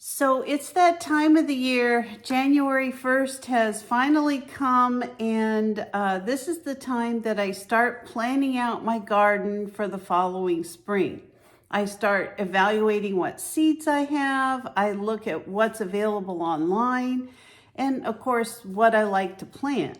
So it's that time of the year. January 1st has finally come, and this is the time that I start planning out my garden for the following spring. I start evaluating what seeds I have. I look at what's available online, and of course, what I like to plant.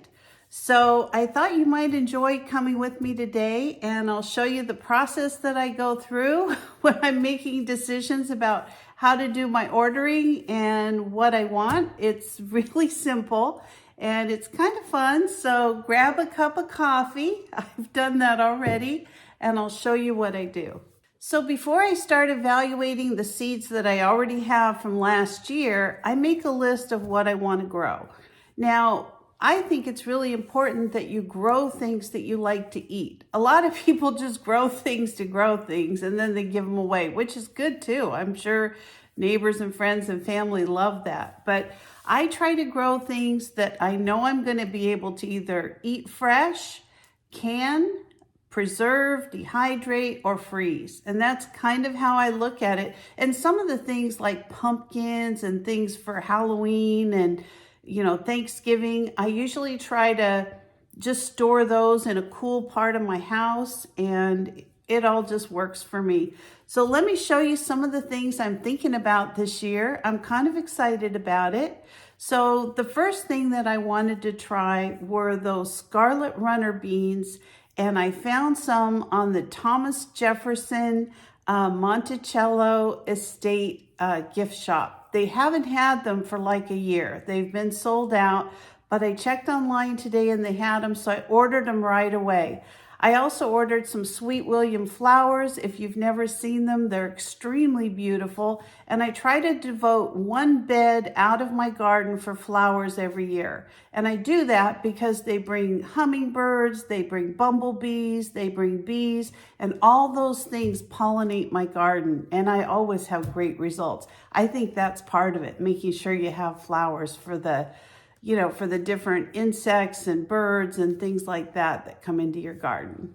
So I thought you might enjoy coming with me today, and I'll show you the process that I go through when I'm making decisions about how to do my ordering and what I want. It's really simple and it's kind of fun. So grab a cup of coffee. I've done that already, and I'll show you what I do. So before I start evaluating the seeds that I already have from last year, I make a list of what I want to grow. Now, I think it's really important that you grow things that you like to eat. A lot of people just grow things to grow things and then they give them away, which is good too. I'm sure neighbors and friends and family love that. But I try to grow things that I know I'm going to be able to either eat fresh, can, preserve, dehydrate, or freeze. And that's kind of how I look at it. And some of the things like pumpkins and things for Halloween and Thanksgiving, I usually try to just store those in a cool part of my house, and it all just works for me. So let me show you some of the things I'm thinking about this year. I'm kind of excited about it. So the first thing that I wanted to try were those scarlet runner beans, and I found some on the Thomas Jefferson Monticello Estate gift shop. They haven't had them for like a year. They've been sold out, but I checked online today and they had them, so I ordered them right away. I also ordered some Sweet William flowers. If you've never seen them, they're extremely beautiful. And I try to devote one bed out of my garden for flowers every year. And I do that because they bring hummingbirds, they bring bumblebees, they bring bees, and all those things pollinate my garden. And I always have great results. I think that's part of it, making sure you have flowers for the different insects and birds and things like that come into your garden.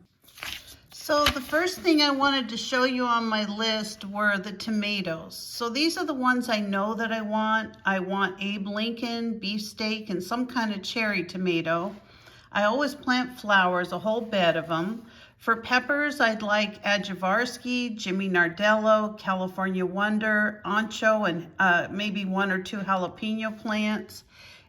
So the first thing I wanted to show you on my list were the tomatoes. So these are the ones I know that I want. I want Abe Lincoln, beefsteak, and some kind of cherry tomato. I always plant flowers, a whole bed of them. For peppers, I'd like Adjavarsky, Jimmy Nardello, California Wonder, Ancho, and maybe one or two jalapeno plants.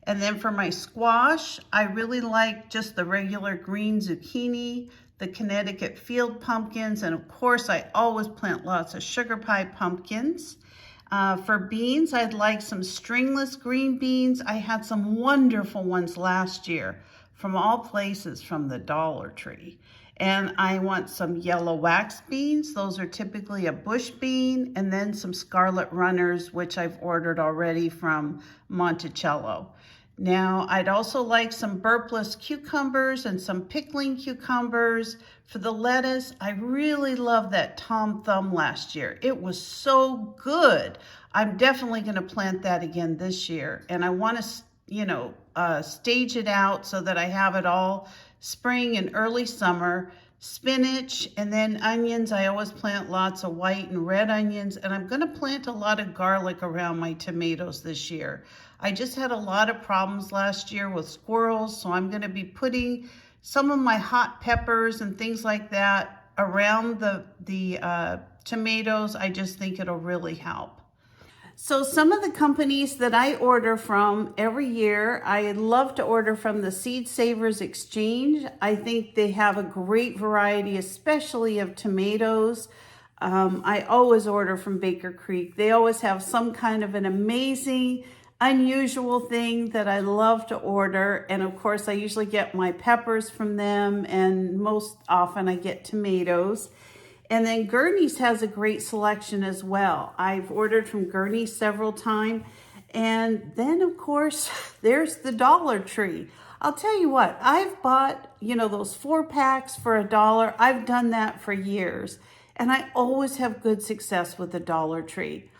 And then for my squash, I really like just the regular green zucchini, the Connecticut field pumpkins, and of course I always plant lots of sugar pie pumpkins. For beans, I'd like some stringless green beans. I had some wonderful ones last year from all places from the Dollar Tree. And I want some yellow wax beans. Those are typically a bush bean, and then some scarlet runners, which I've ordered already from Monticello. Now, I'd also like some burpless cucumbers and some pickling cucumbers. For the lettuce, I really loved that Tom Thumb last year. It was so good. I'm definitely going to plant that again this year. And I want to, stage it out so that I have it all spring and early summer. Spinach, and then onions. I always plant lots of white and red onions, and I'm going to plant a lot of garlic around my tomatoes this year. I just had a lot of problems last year with squirrels, so I'm going to be putting some of my hot peppers and things like that around the tomatoes. I just think it'll really help. So some of the companies that I order from every year, I love to order from the Seed Savers Exchange. I think they have a great variety, especially of tomatoes. I always order from Baker Creek. They always have some kind of an amazing, unusual thing that I love to order. And of course, I usually get my peppers from them, and most often I get tomatoes. And then Gurney's has a great selection as well. I've ordered from Gurney's several times. And then, of course, there's the Dollar Tree. I'll tell you what, I've bought, those 4-packs for $1. I've done that for years. And I always have good success with the Dollar Tree.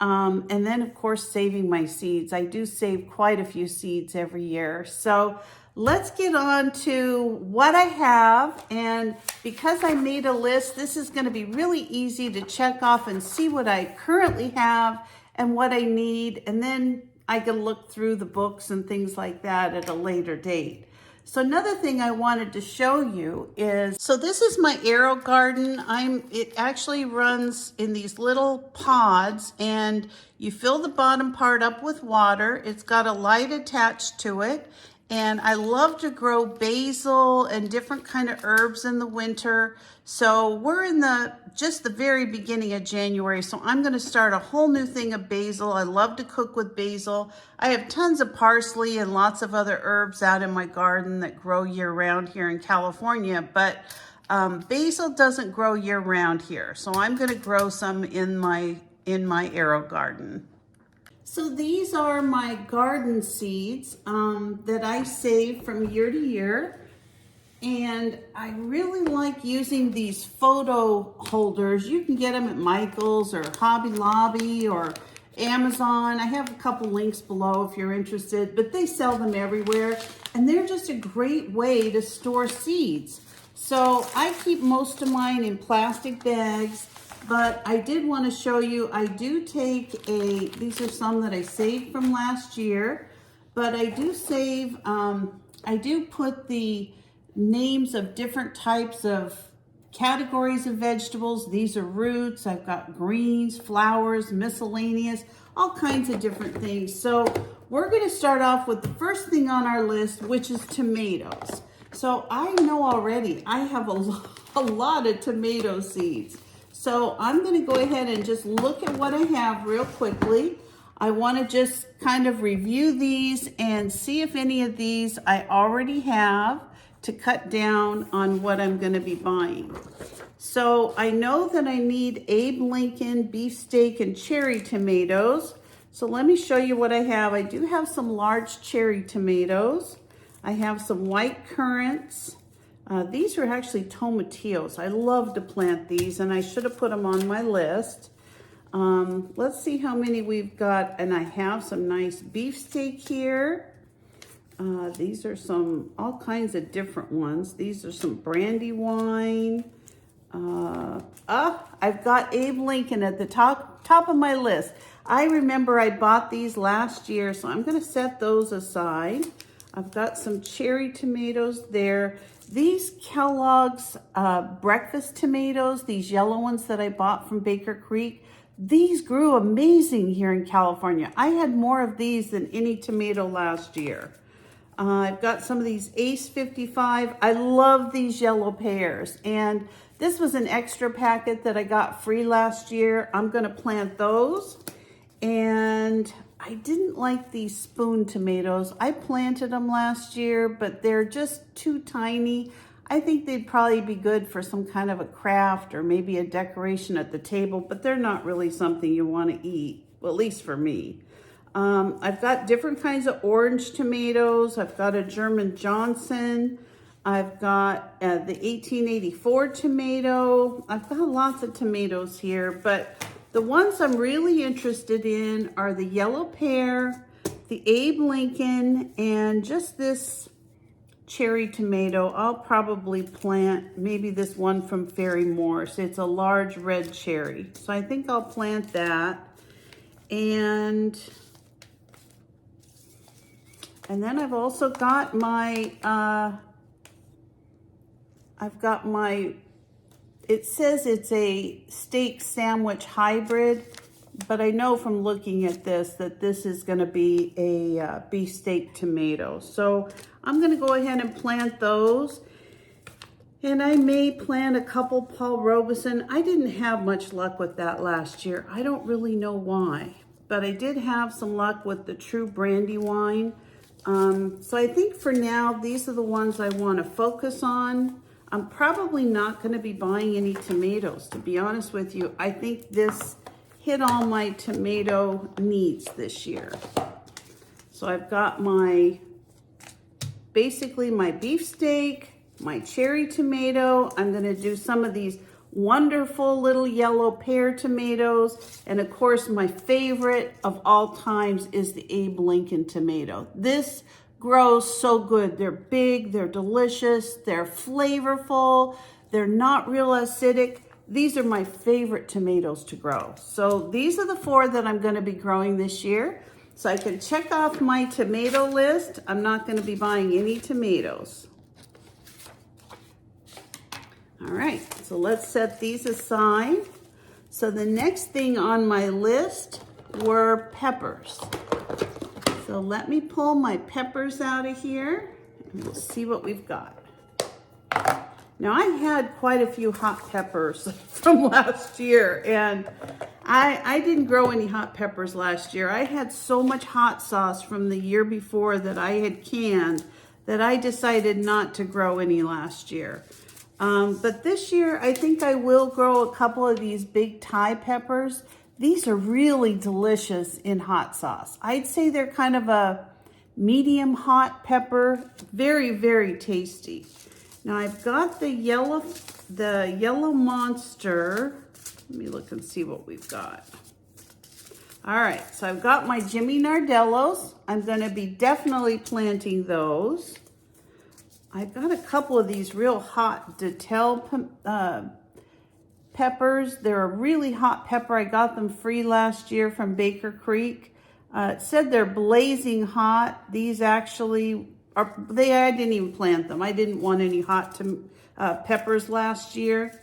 And then, of course, saving my seeds. I do save quite a few seeds every year. So let's get on to what I have. And because I made a list, this is going to be really easy to check off and see what I currently have and what I need, and then I can look through the books and things like that at a later date. So another thing I wanted to show you is, so this is my arrow garden. It actually runs in these little pods, and you fill the bottom part up with water. It's got a light attached to it. And I love to grow basil and different kind of herbs in the winter. So we're in just the very beginning of January. So I'm gonna start a whole new thing of basil. I love to cook with basil. I have tons of parsley and lots of other herbs out in my garden that grow year round here in California, but basil doesn't grow year round here. So I'm gonna grow some in my arrow garden. So these are my garden seeds that I save from year to year. And I really like using these photo holders. You can get them at Michael's or Hobby Lobby or Amazon. I have a couple links below if you're interested, but they sell them everywhere. And they're just a great way to store seeds. So I keep most of mine in plastic bags. But I did want to show you, I do take these are some that I saved from last year, but I do save, I do put the names of different types of categories of vegetables. These are roots, I've got greens, flowers, miscellaneous, all kinds of different things. So we're going to start off with the first thing on our list, which is tomatoes. So I know already I have a lot of tomato seeds. So I'm going to go ahead and just look at what I have real quickly. I want to just kind of review these and see if any of these I already have to cut down on what I'm going to be buying. So I know that I need Abe Lincoln, beefsteak, and cherry tomatoes. So let me show you what I have. I do have some large cherry tomatoes. I have some white currants. These are actually tomatillos. I love to plant these, and I should have put them on my list. Let's see how many we've got, and I have some nice beefsteak here. These are all kinds of different ones. These are some Brandywine. I've got Abe Lincoln at the top of my list. I remember I bought these last year, so I'm gonna set those aside. I've got some cherry tomatoes there. These Kellogg's breakfast tomatoes, these yellow ones that I bought from Baker Creek, these grew amazing here in California. I had more of these than any tomato last year. I've got some of these Ace 55. I love these yellow pears. And this was an extra packet that I got free last year. I'm gonna plant those. And I didn't like these spoon tomatoes. I planted them last year, but they're just too tiny. I think they'd probably be good for some kind of a craft or maybe a decoration at the table, but they're not really something you want to eat, well, at least for me. I've got different kinds of orange tomatoes. I've got a German Johnson. I've got the 1884 tomato. I've got lots of tomatoes here, but the ones I'm really interested in are the yellow pear, the Abe Lincoln, and just this cherry tomato. I'll probably plant maybe this one from Fairy Morse. It's a large red cherry. So I think I'll plant that. And then I've also got it says it's a steak sandwich hybrid, but I know from looking at this that this is going to be a beefsteak tomato. So I'm going to go ahead and plant those. And I may plant a couple Paul Robeson. I didn't have much luck with that last year. I don't really know why, but I did have some luck with the True Brandywine. So I think for now, these are the ones I want to focus on. I'm probably not going to be buying any tomatoes, to be honest with you. I think this hit all my tomato needs this year. So I've got basically my beefsteak, my cherry tomato. I'm going to do some of these wonderful little yellow pear tomatoes. And of course, my favorite of all times is the Abe Lincoln tomato. This grows so good. They're big, they're delicious, they're flavorful, they're not real acidic. these are my favorite tomatoes to grow. So these are the 4 that I'm gonna be growing this year. So I can check off my tomato list. I'm not gonna be buying any tomatoes. All right, so let's set these aside. So the next thing on my list were peppers. So let me pull my peppers out of here and we'll see what we've got. Now I had quite a few hot peppers from last year, and I didn't grow any hot peppers last year. I had so much hot sauce from the year before that I had canned that I decided not to grow any last year. But this year, I think I will grow a couple of these big Thai peppers. These are really delicious in hot sauce. I'd say they're kind of a medium hot pepper, very, very tasty. Now I've got the yellow monster. Let me look and see what we've got. All right, so I've got my Jimmy Nardellos. I'm gonna be definitely planting those. I've got a couple of these real hot Detel peppers. They're a really hot pepper. I got them free last year from Baker Creek. It said they're blazing hot. These actually are, I didn't even plant them. I didn't want any hot peppers last year.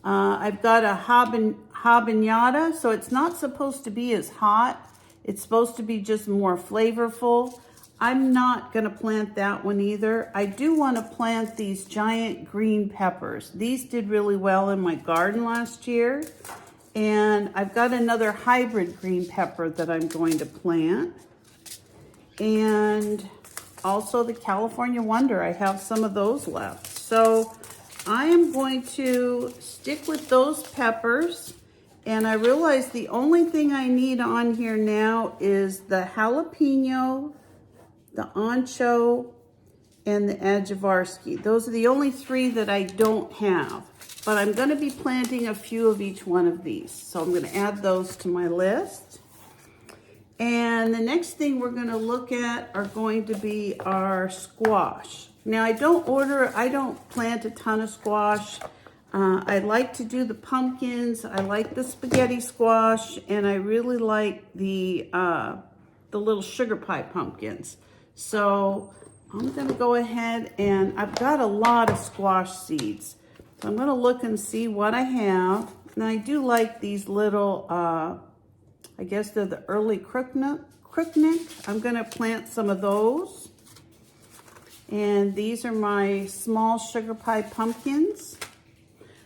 I've got a habanada, so it's not supposed to be as hot. It's supposed to be just more flavorful. I'm not gonna plant that one either. I do wanna plant these giant green peppers. These did really well in my garden last year. And I've got another hybrid green pepper that I'm going to plant. And also the California Wonder, I have some of those left. So I am going to stick with those peppers. And I realize the only thing I need on here now is the jalapeno, the ancho, and the Adjavarsky. Those are the only 3 that I don't have. But I'm gonna be planting a few of each one of these. So I'm gonna add those to my list. And the next thing we're gonna look at are going to be our squash. Now I don't plant a ton of squash. I like to do the pumpkins. I like the spaghetti squash, and I really like the little sugar pie pumpkins. So I'm gonna go ahead, and I've got a lot of squash seeds. So I'm gonna look and see what I have. And I do like these little, I guess they're the early crookneck. I'm gonna plant some of those. And these are my small sugar pie pumpkins.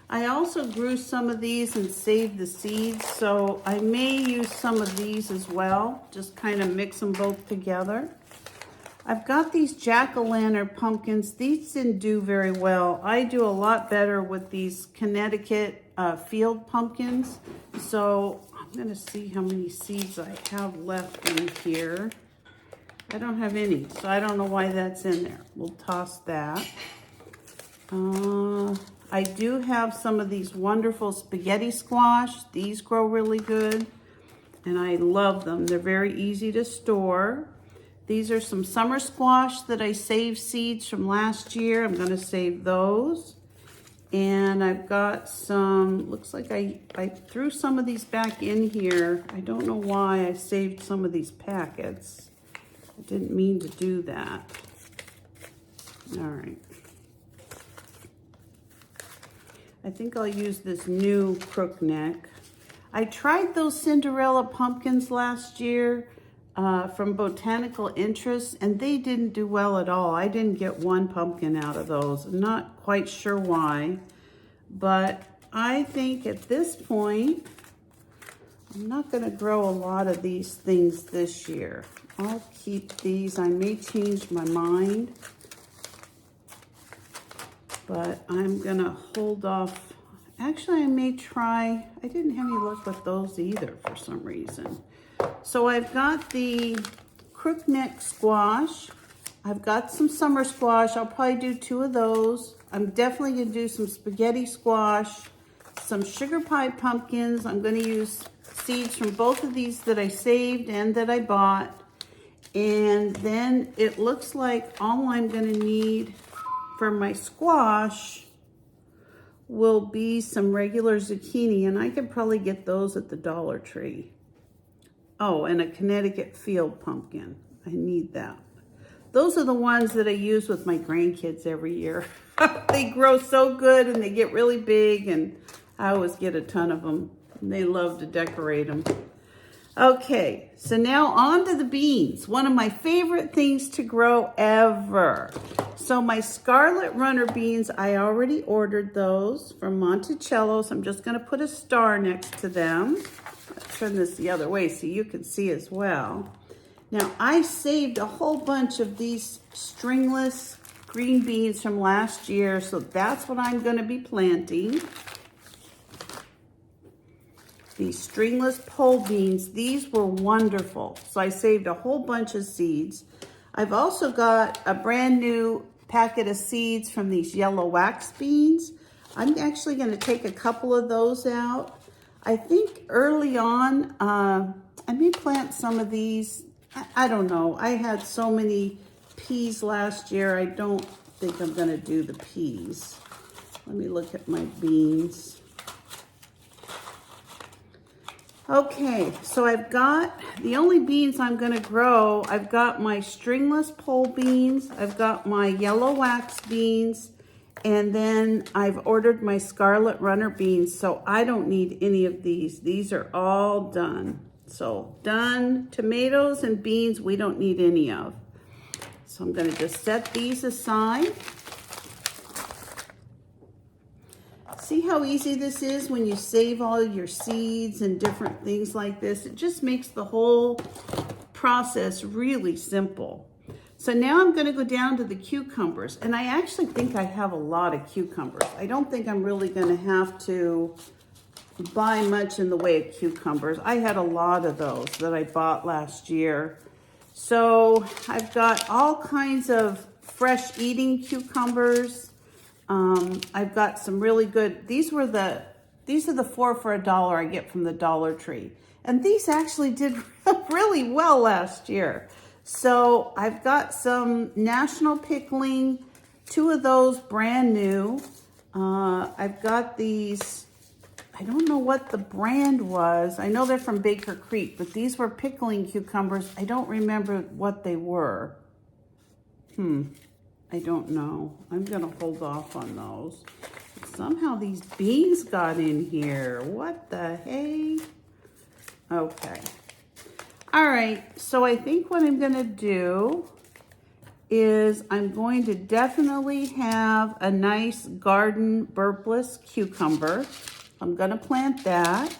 I also grew some of these and saved the seeds, so I may use some of these as well. Just kind of mix them both together. I've got these jack-o'-lantern pumpkins. These didn't do very well. I do a lot better with these Connecticut field pumpkins. So I'm gonna see how many seeds I have left in here. I don't have any, so I don't know why that's in there. We'll toss that. I do have some of these wonderful spaghetti squash. These grow really good, and I love them. They're very easy to store. These are some summer squash that I saved seeds from last year. I'm gonna save those. And I've got some, looks like I threw some of these back in here. I don't know why I saved some of these packets. I didn't mean to do that. All right. I think I'll use this new crookneck. I tried those Cinderella pumpkins last year from Botanical Interest, and they didn't do well at all. I didn't get one pumpkin out of those. I'm not quite sure why, but I think at this point, I'm not gonna grow a lot of these things this year. I'll keep these. I may change my mind, but I'm gonna hold off. Actually, I may try, I didn't have any luck with those either for some reason. So I've got the crookneck squash. I've got some summer squash. I'll probably do 2 of those. I'm definitely gonna do some spaghetti squash, some sugar pie pumpkins. I'm gonna use seeds from both of these that I saved and that I bought. And then it looks like all I'm gonna need for my squash will be some regular zucchini, and I could probably get those at the Dollar Tree. Oh, and a Connecticut field pumpkin. I need that. Those are the ones that I use with my grandkids every year. They grow so good and they get really big, and I always get a ton of them. And they love to decorate them. Okay, so now on to the beans. One of my favorite things to grow ever. So my Scarlet Runner beans, I already ordered those from Monticello. So I'm just gonna put a star next to them. Let's turn this the other way so you can see as well. Now I saved a whole bunch of these stringless green beans from last year, so that's what I'm gonna be planting. These stringless pole beans, these were wonderful. So I saved a whole bunch of seeds. I've also got a brand new packet of seeds from these yellow wax beans. I'm actually gonna take a couple of those out. I think early on, I may plant some of these. I don't know. I had so many peas last year. I don't think I'm gonna do the peas. Let me look at my beans. Okay, so I've got the only beans I'm gonna grow. I've got my stringless pole beans. I've got my yellow wax beans. And then I've ordered my Scarlet Runner beans. So I don't need any of these. These are all done. So done. Tomatoes and beans, we don't need any of. So I'm gonna just set these aside. See how easy this is when you save all your seeds and different things like this? It just makes the whole process really simple. So now I'm gonna go down to the cucumbers, and I actually think I have a lot of cucumbers. I don't think I'm really gonna have to buy much in the way of cucumbers. I had a lot of those that I bought last year. So I've got all kinds of fresh eating cucumbers. I've got some really good, these are the 4 for $1 I get from the Dollar Tree. And these actually did really well last year. So I've got some National Pickling, 2 of those brand new. I've got these, I don't know what the brand was. I know they're from Baker Creek, but these were pickling cucumbers. I don't remember what they were. I don't know. I'm gonna hold off on those. Somehow these beans got in here. What the hey? Okay. All right, so I think what I'm gonna do is I'm going to definitely have a nice garden burpless cucumber. I'm gonna plant that.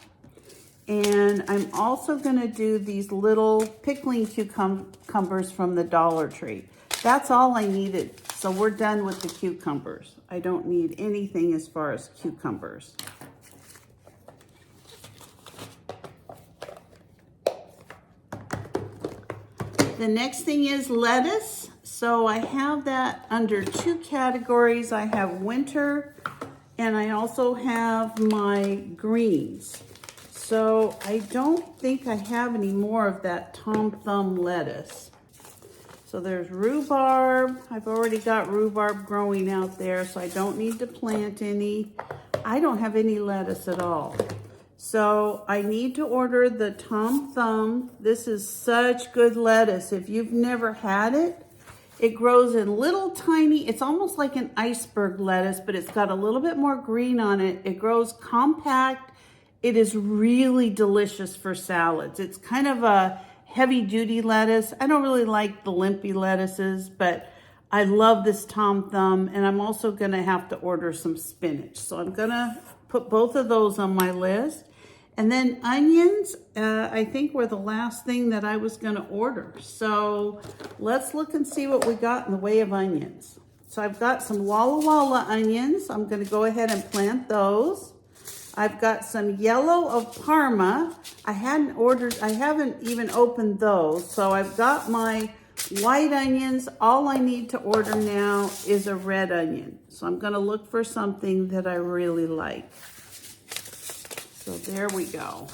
And I'm also gonna do these little pickling cucumbers from the Dollar Tree. That's all I needed. So we're done with the cucumbers. I don't need anything as far as cucumbers. The next thing is lettuce. So I have that under 2 categories. I have winter, and I also have my greens. So I don't think I have any more of that Tom Thumb lettuce. So there's rhubarb. I've already got rhubarb growing out there, so I don't need to plant any. I don't have any lettuce at all. So I need to order the Tom Thumb. This is such good lettuce. If you've never had it, it grows in little tiny, it's almost like an iceberg lettuce, but it's got a little bit more green on it. It grows compact. It is really delicious for salads. It's kind of a heavy duty lettuce. I don't really like the limpy lettuces, but I love this Tom Thumb, and I'm also gonna have to order some spinach. So I'm gonna put both of those on my list. And then onions, I think were the last thing that I was gonna order. So let's look and see what we got in the way of onions. So I've got some Walla Walla onions. I'm gonna go ahead and plant those. I've got some yellow of Parma. I haven't even opened those. So I've got my white onions. All I need to order now is a red onion. So I'm gonna look for something that I really like. So there we go.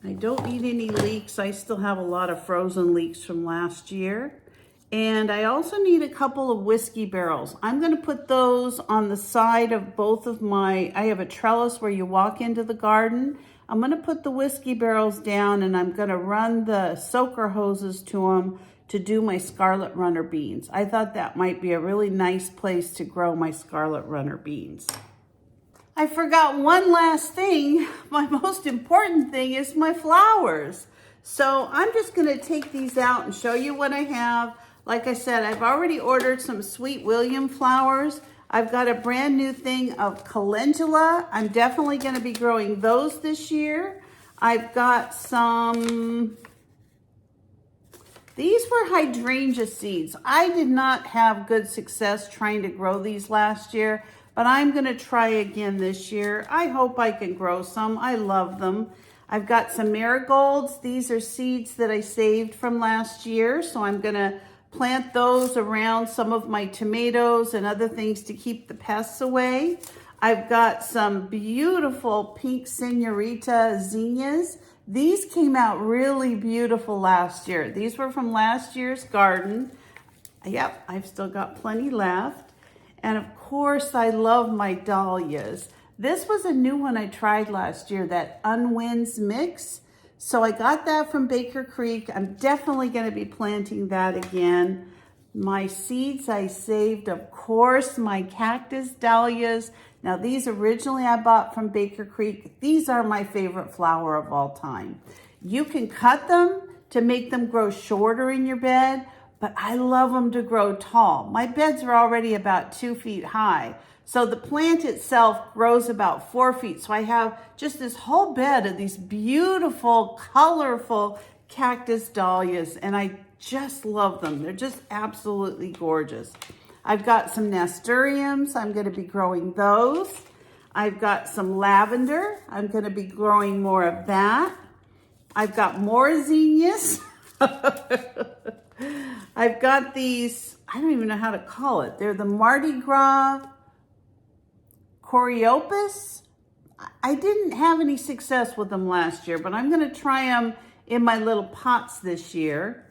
I don't need any leeks. I still have a lot of frozen leeks from last year. And I also need a couple of whiskey barrels. I'm going to put those on the side of both of I have a trellis where you walk into the garden. I'm going to put the whiskey barrels down and I'm going to run the soaker hoses to them to do my scarlet runner beans. I thought that might be a really nice place to grow my scarlet runner beans. I forgot one last thing. My most important thing is my flowers. So I'm just going to take these out and show you what I have. Like I said, I've already ordered some Sweet William flowers. I've got a brand new thing of calendula. I'm definitely going to be growing those this year. I've got some, these were hydrangea seeds. I did not have good success trying to grow these last year, but I'm going to try again this year. I hope I can grow some. I love them. I've got some marigolds. These are seeds that I saved from last year, so I'm going to plant those around some of my tomatoes and other things to keep the pests away. I've got some beautiful pink senorita zinnias. These came out really beautiful last year. These were from last year's garden. Yep, I've still got plenty left. And of course, I love my dahlias. This was a new one I tried last year, that Unwinds mix. So I got that from Baker Creek. I'm definitely going to be planting that again. My seeds I saved, of course, my cactus dahlias. Now these originally I bought from Baker Creek. These are my favorite flower of all time. You can cut them to make them grow shorter in your bed, but I love them to grow tall. My beds are already about 2 feet high. So the plant itself grows about 4 feet. So I have just this whole bed of these beautiful, colorful cactus dahlias, and I just love them. They're just absolutely gorgeous. I've got some nasturtiums. I'm going to be growing those. I've got some lavender. I'm going to be growing more of that. I've got more zinnias. I've got these, I don't even know how to call it. They're the Mardi Gras Coreopus. I didn't have any success with them last year, but I'm going to try them in my little pots this year.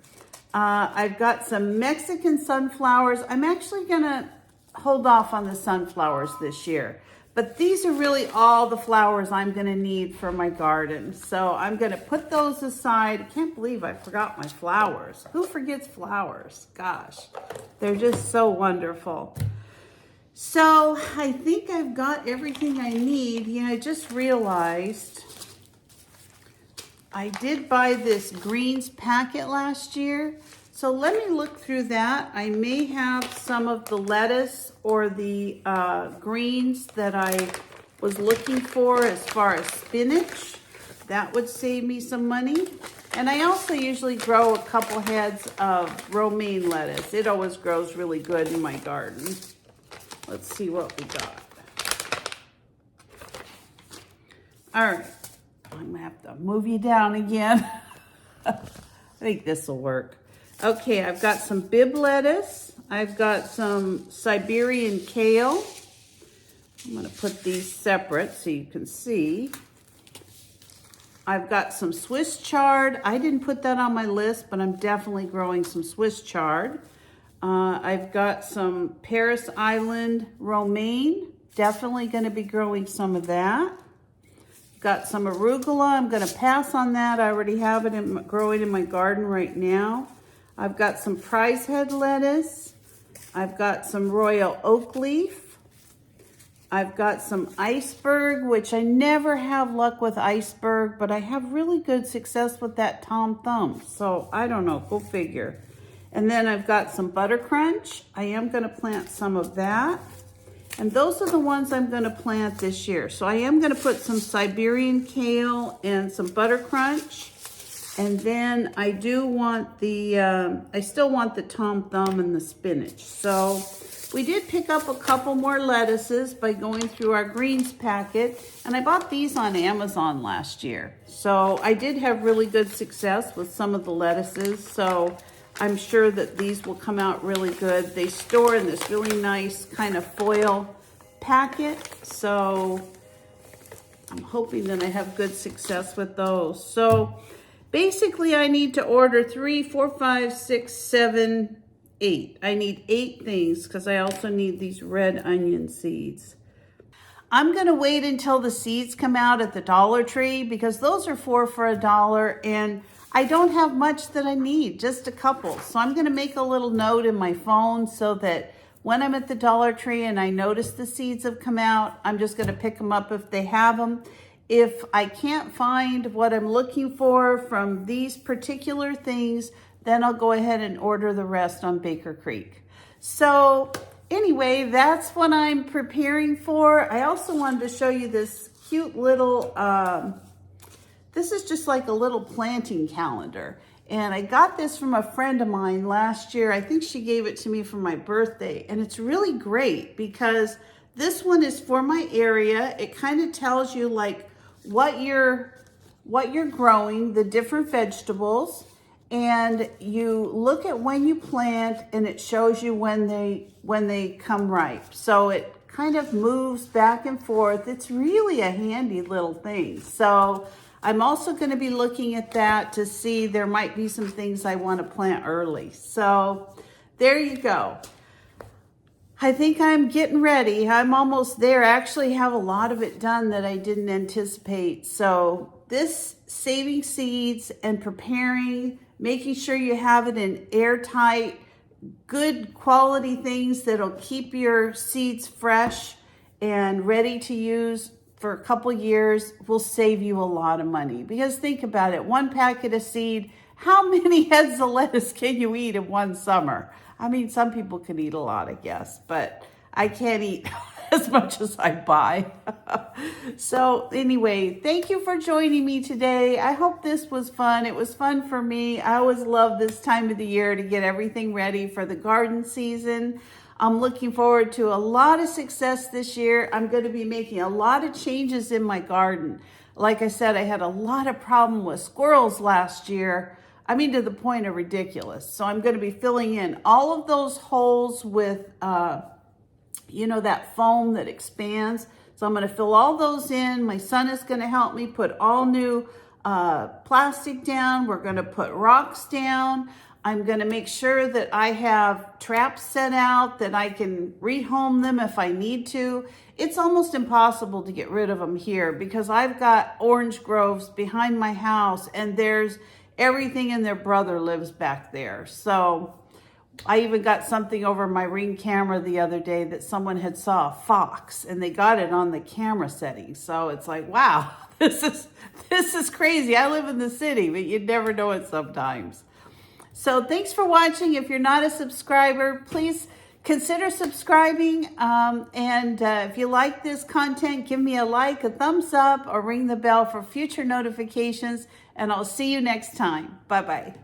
I've got some Mexican sunflowers. I'm actually going to hold off on the sunflowers this year, but these are really all the flowers I'm going to need for my garden. So I'm going to put those aside. I can't believe I forgot my flowers. Who forgets flowers? Gosh, they're just so wonderful. So I think I've got everything I need. You know, I just realized I did buy this greens packet last year. So let me look through that. I may have some of the lettuce or the greens that I was looking for as far as spinach. That would save me some money. And I also usually grow a couple heads of romaine lettuce. It always grows really good in my garden. Let's see what we got. All right, I'm gonna have to move you down again. I think this will work. Okay, I've got some Bib lettuce. I've got some Siberian kale. I'm gonna put these separate so you can see. I've got some Swiss chard. I didn't put that on my list, but I'm definitely growing some Swiss chard. I've got some Paris Island romaine. Definitely going to be growing some of that. Got some arugula. I'm going to pass on that. I already have it growing in my garden right now. I've got some prize head lettuce. I've got some royal oak leaf. I've got some iceberg, which I never have luck with iceberg, but I have really good success with that Tom Thumb. So I don't know, go figure. And then I've got some butter crunch. I am going to plant some of that. And those are the ones I'm going to plant this year. So I am going to put some Siberian kale and some butter crunch. And then I do want the, I still want the Tom Thumb and the spinach. So we did pick up a couple more lettuces by going through our greens packet. And I bought these on Amazon last year. So I did have really good success with some of the lettuces. So I'm sure that these will come out really good. They store in this really nice kind of foil packet. So I'm hoping that I have good success with those. So basically I need to order 3, 4, 5, 6, 7, 8. I need 8 things because I also need these red onion seeds. I'm gonna wait until the seeds come out at the Dollar Tree because those are 4 for $1 and I don't have much that I need, just a couple. So I'm gonna make a little note in my phone so that when I'm at the Dollar Tree and I notice the seeds have come out, I'm just gonna pick them up if they have them. If I can't find what I'm looking for from these particular things, then I'll go ahead and order the rest on Baker Creek. So anyway, that's what I'm preparing for. I also wanted to show you this cute little, this is just like a little planting calendar. And I got this from a friend of mine last year. I think she gave it to me for my birthday. And it's really great because this one is for my area. It kind of tells you like what you're growing, the different vegetables. And you look at when you plant and it shows you when they come ripe. So it kind of moves back and forth. It's really a handy little thing. So I'm also going to be looking at that to see there might be some things I want to plant early. So there you go. I think I'm getting ready. I'm almost there. I actually have a lot of it done that I didn't anticipate. So this saving seeds and preparing, making sure you have it in airtight, good quality things that'll keep your seeds fresh and ready to use for a couple years will save you a lot of money. Because think about it, 1 packet of seed, how many heads of lettuce can you eat in one summer? I mean, some people can eat a lot, I guess, but I can't eat as much as I buy. So anyway, thank you for joining me today. I hope this was fun. It was fun for me. I always love this time of the year to get everything ready for the garden season. I'm looking forward to a lot of success this year. I'm going to be making a lot of changes in my garden. Like I said, I had a lot of problem with squirrels last year. I mean, to the point of ridiculous. So I'm going to be filling in all of those holes with, you know, that foam that expands. So I'm going to fill all those in. My son is going to help me put all new plastic down. We're going to put rocks down. I'm going to make sure that I have traps set out, that I can rehome them if I need to. It's almost impossible to get rid of them here because I've got orange groves behind my house and there's everything and their brother lives back there. So I even got something over my Ring camera the other day that someone had saw a fox and they got it on the camera settings. So it's like, wow, this is crazy. I live in the city, but you'd never know it sometimes. So thanks for watching. If you're not a subscriber, please consider subscribing. If you like this content, give me a like, a thumbs up, or ring the bell for future notifications. And I'll see you next time. Bye-bye.